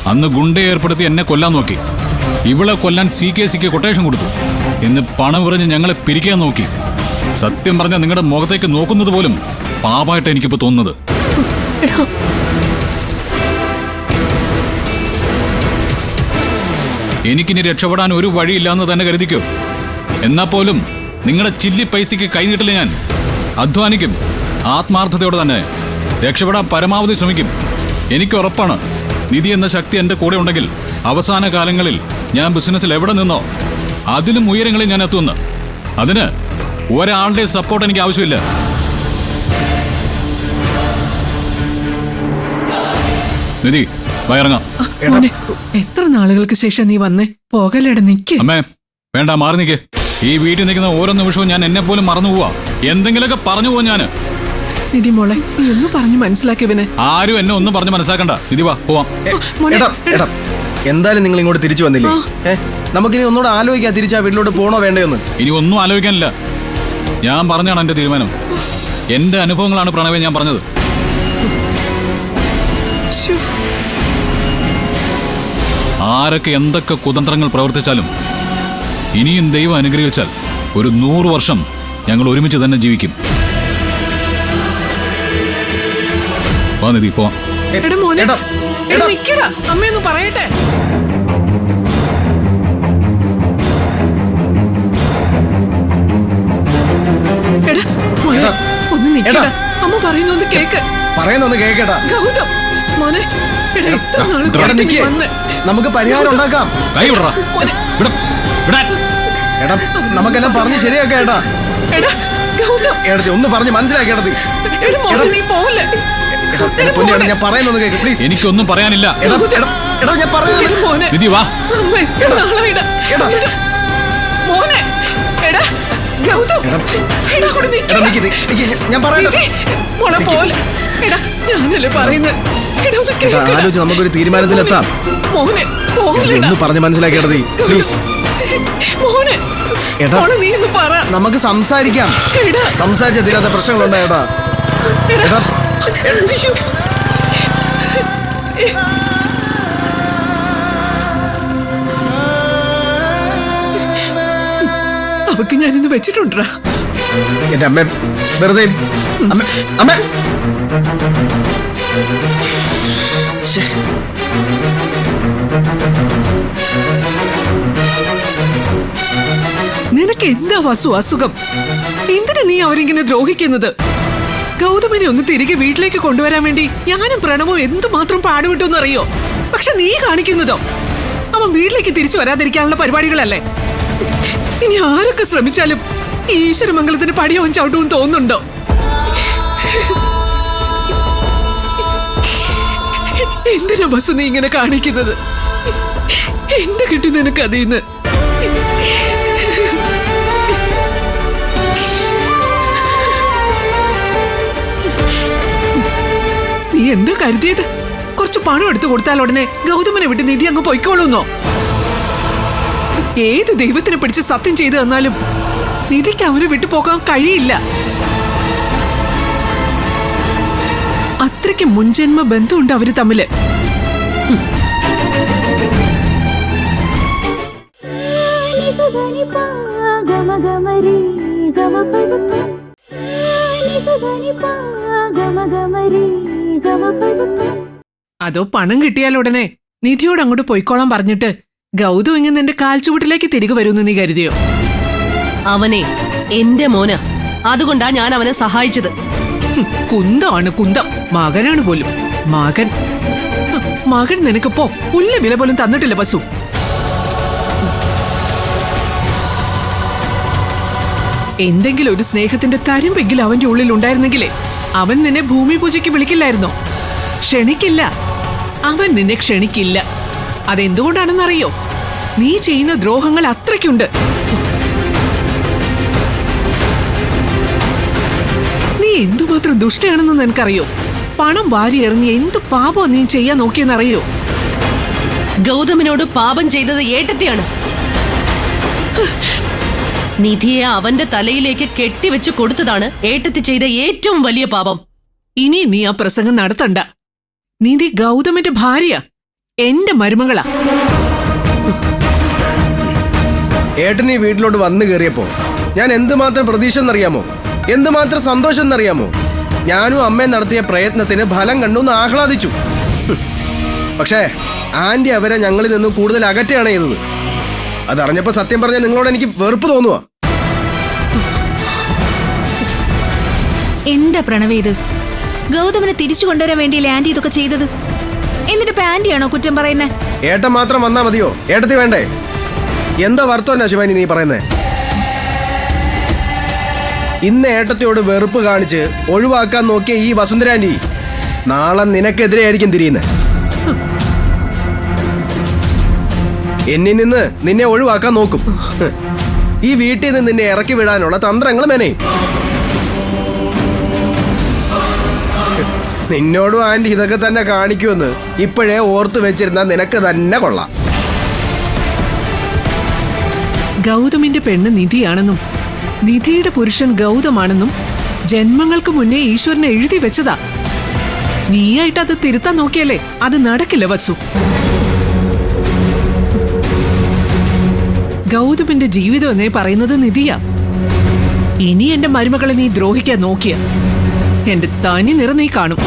അന്ന് ഗുണ്ടയെ ഏർപ്പെടുത്തി എന്നെ കൊല്ലാൻ നോക്കി. ഇവളെ കൊല്ലാൻ CKCക്ക് കൊട്ടേഷൻ കൊടുത്തു. ഇന്ന് പണം എറിഞ്ഞ് ഞങ്ങളെ പിരിക്കാൻ നോക്കി. സത്യം പറഞ്ഞ നിങ്ങളുടെ മുഖത്തേക്ക് നോക്കുന്നത് പോലും പാപമായിട്ട് എനിക്കിപ്പോ തോന്നുന്നത്. എനിക്കിനി രക്ഷപ്പെടാൻ ഒരു വഴിയില്ലാന്ന് തന്നെ കരുതിക്കോ. എന്നാ പോലും നിങ്ങളുടെ ചില്ലി പൈസയ്ക്ക് കൈനീട്ടില്ല. ഞാൻ അധ്വാനിക്കും, ആത്മാർത്ഥതയോടെ തന്നെ രക്ഷപ്പെടാൻ പരമാവധി ശ്രമിക്കും. എനിക്ക് ഉറപ്പാണ്, നിധി എന്ന ശക്തി എൻ്റെ കൂടെ ഉണ്ടെങ്കിൽ അവസാന കാലങ്ങളിൽ ഞാൻ ബിസിനസ്സിൽ എവിടെ നിന്നോ അതിലും ഉയരങ്ങളിൽ ഞാൻ എത്തുമെന്ന്. അതിന് ഒരാളുടെ സപ്പോർട്ട് എനിക്ക് ആവശ്യമില്ല. നിധി, വയറങ്ങാം. എത്ര നാളുകൾക്ക് ശേഷം നീ വന്നേ? പോകലേടെ നിക്ക്. അമ്മേ വേണ്ട, മാറി നിൽക്ക്. ഈ വീട്ടിൽ നിൽക്കുന്ന ഓരോ നിമിഷവും ഞാൻ എന്നെ പോലും മറന്നു പോവാ. എന്തെങ്കിലുമൊക്കെ പറഞ്ഞു പോവാ ഞാന്. നിധി മോളെ, നീ ഒന്ന് പറഞ്ഞു മനസ്സിലാക്കിയവനെ. ആരും എന്നെ ഒന്നും പറഞ്ഞു മനസ്സിലാക്കണ്ട. നിധി വാ, പോവാം. എന്തായാലും നിങ്ങൾ ഇങ്ങോട്ട് തിരിച്ചു വന്നില്ലേ? നമുക്കിനി ഒന്നുകൂടെ ആലോചിക്കാം, തിരിച്ചാ വീട്ടിലോട്ട് പോണോ വേണ്ടയോന്ന്. ഇനി ഒന്നും ആലോചിക്കാനില്ല. ഞാൻ പറഞ്ഞാണ് എന്റെ തീരുമാനം. എന്റെ അനുഭവങ്ങളാണ് പ്രണവേ ഞാൻ പറഞ്ഞത്. ആരൊക്കെ എന്തൊക്കെ കുതന്ത്രങ്ങൾ പ്രവർത്തിച്ചാലും ഇനിയും ദൈവം അനുഗ്രഹിച്ചാൽ ഒരു 100 വർഷം ഞങ്ങൾ ഒരുമിച്ച് തന്നെ ജീവിക്കും. വാ നിധി, പോവാം. അമ്മയൊന്ന് പറയട്ടെ. ഒന്ന് നിക്കടാ, അമ്മ പറയുന്നൊന്ന് കേക്ക്. പറയുന്നൊന്ന് കേക്കടാ ഗൗതം മോനെ, നമുക്ക് പരിഹാരം ഉണ്ടാക്കാം. നമുക്കെല്ലാം പറഞ്ഞ് ശരിയാക്കേട്ടാ. ഒന്ന് പറഞ്ഞ് മനസ്സിലാക്കേണ്ടത്. ഞാൻ പറയുന്നത് കേക്ക് പ്ലീസ്. എനിക്കൊന്നും പറയാനില്ല. ഞാൻ പറയുന്നത് നിധി വാ. ഞാൻ പറയുന്നത് ആലോചിച്ച് നമുക്കൊരു തീരുമാനത്തിലെത്താം. ഒന്ന് പറഞ്ഞ് മനസ്സിലാക്കേണ്ടത് പ്ലീസ്. നമുക്ക് സംസാരിക്കാം. സംസാരിച്ച തീരാത്ത പ്രശ്നങ്ങളുണ്ട് ഏട്ടാ. അവക്ക് ഞാനിന്ന് വെച്ചിട്ടുണ്ടാ. എന്റെ അമ്മ വെറുതെ അമ്മ നിനക്ക് എന്താ വസു അസുഖം? എന്തിനാ നീ അവരിങ്ങനെ ദ്രോഹിക്കുന്നത്? ഗൗതമിനെ ഒന്ന് തിരികെ വീട്ടിലേക്ക് കൊണ്ടുവരാൻ വേണ്ടി ഞാനും പ്രണവും എന്തുമാത്രം പാടുവിട്ടെന്നറിയോ? പക്ഷെ നീ കാണിക്കുന്നതോ അവൻ വീട്ടിലേക്ക് തിരിച്ചു വരാതിരിക്കാനുള്ള പരിപാടികളല്ലേ? ഇനി ആരൊക്കെ ശ്രമിച്ചാലും ഈശ്വരമംഗലത്തിന് പടിയവൻ ചവിട്ടുമെന്ന് തോന്നുന്നുണ്ടോ? എന്തിനാ ബസ് നീ ഇങ്ങനെ കാണിക്കുന്നത്? എന്ത് കിട്ടി നിനക്ക് അതിന്ന്? നീ എന്താ കരുതിയത്? കുറച്ച് പണം എടുത്തു കൊടുത്താൽ ഉടനെ ഗൗതമനെ വിട്ട് നിധി അങ്ങ് പൊയ്ക്കോളൂന്നോ? ഏത് ദൈവത്തിനെ പിടിച്ച് സത്യം ചെയ്തു തന്നാലും നിധിക്ക് അവരെ വിട്ടു പോകാൻ കഴിയില്ല. അത്രയ്ക്ക് മുൻജന്മ ബന്ധമുണ്ട് അവര് തമ്മില്. അതോ പണം കിട്ടിയാൽ ഉടനെ നിധിയോട് അങ്ങോട്ട് പൊയ്ക്കോളാൻ പറഞ്ഞിട്ട് ഗൗതം ഇങ്ങനെ നിന്റെ കാൽച്ചുവട്ടിലേക്ക് തിരികെ വരുമെന്ന് നീ കരുതിയോ? അവനെ എന്റെ മോന, അതുകൊണ്ടാ ഞാൻ അവനെ സഹായിച്ചത്. കുന്തമാണ് കുന്തം. മകനാണ് പോലും മകൻ. മകൻ നിനക്കിപ്പോ പുല്ല വില പോലും തന്നിട്ടില്ല വസു. എന്തെങ്കിലും ഒരു സ്നേഹത്തിന്റെ തരുമ്പെങ്കിലും അവന്റെ ഉള്ളിൽ ഉണ്ടായിരുന്നെങ്കിലേ അവൻ നിന്നെ ഭൂമി പൂജയ്ക്ക് വിളിക്കില്ലായിരുന്നോ? ക്ഷണിക്കില്ല. അവൻ നിന്നെ ക്ഷണിക്കില്ല. അതെന്തുകൊണ്ടാണെന്നറിയോ? നീ ചെയ്യുന്ന ദ്രോഹങ്ങൾ അത്രയ്ക്കുണ്ട്. നീ എന്തുമാത്രം ദുഷ്ടയാണെന്ന് നിനക്കറിയോ? പണം വാരി എറിഞ്ഞ് എന്തു പാപം നീ ചെയ്യാൻ നോക്കിയെന്നറിയോ? ഗൗതമിനോട് പാപം ചെയ്തത് ഏട്ടത്തിയാണ്. നിധിയെ അവന്റെ തലയിലേക്ക് കെട്ടിവെച്ച് കൊടുത്തതാണ് ഏട്ടത്തി ചെയ്ത ഏറ്റവും വലിയ പാപം. ഇനി നീ ആ പ്രസംഗം നടത്തണ്ട. നിധി ഗൗതമിന്റെ ഭാര്യ. എന്റെ മരുമകളാ. ഏട്ടൻ ഈ വീട്ടിലോട്ട് വന്നു കയറിയപ്പോ ഞാൻ എന്തുമാത്രം പ്രതീക്ഷ എന്നറിയാമോ, എന്തുമാത്രം സന്തോഷം എന്നറിയാമോ. ഞാനും അമ്മയും നടത്തിയ പ്രയത്നത്തിന് ഫലം കണ്ടു എന്ന് ആഹ്ലാദിച്ചു. പക്ഷേ ആന്റി അവരെ ഞങ്ങളിൽ നിന്നും കൂടുതൽ അകറ്റുകയാണ് ചെയ്തത്. അതറിഞ്ഞപ്പോ സത്യം പറഞ്ഞ നിങ്ങളോട് എനിക്ക് വെറുപ്പ് തോന്നുവാ. എന്താ പ്രണവേ ഇത്? ഗൗതമിനെ തിരിച്ചു കൊണ്ടുവരാൻ വേണ്ടിയല്ലേ ആന്റി ഇതൊക്കെ ചെയ്തത്? എന്നിട്ട് ഇപ്പൊ ആന്റിയാണോ കുറ്റം പറയുന്നേ? ഏട്ടൻ മാത്രം വന്നാ മതിയോ? ഏട്ടത്തി വേണ്ടേ? എന്താ വർത്തമാനാ ശിവാനി നീ പറയുന്നേ? ഇന്ന് ഏട്ടത്തിയോട് വെറുപ്പ് കാണിച്ച് ഒഴിവാക്കാൻ നോക്കിയ ഈ വസുന്ധര ആന്റി നാളെ നിനക്കെതിരെ ആയിരിക്കും തിരിയുന്നത്. എന്നിൽ നിന്ന് നിന്നെ ഒഴിവാക്കാൻ നോക്കും. ഈ വീട്ടിൽ നിന്ന് നിന്നെ ഇറക്കി വിടാനുള്ള തന്ത്രങ്ങൾ മെനയും. നിന്നോടും ആന്റി ഇതൊക്കെ തന്നെ കാണിക്കുമെന്ന് ഇപ്പോഴേ ഓർത്തു വെച്ചിരുന്ന നിനക്ക് തന്നെ കൊള്ളാം. ഗൗതമിന്റെ പെണ്ണ് നിധിയാണെന്നും നിധിയുടെ പുരുഷൻ ഗൗതമാണെന്നും ജന്മങ്ങൾക്ക് മുന്നേ ഈശ്വരൻ എഴുതി വെച്ചതാ. നീയായിട്ട് അത് തിരുത്താൻ നോക്കിയല്ലേ അത് നടക്കില്ല വസു. ഗൗതമിന്റെ ജീവിതം എന്നേ പറയുന്നത് നിധിയാ. ഇനി എന്റെ മരുമകളെ നീ ദ്രോഹിക്കാൻ നോക്കിയ എന്റെ തനി നിറ നീ കാണും.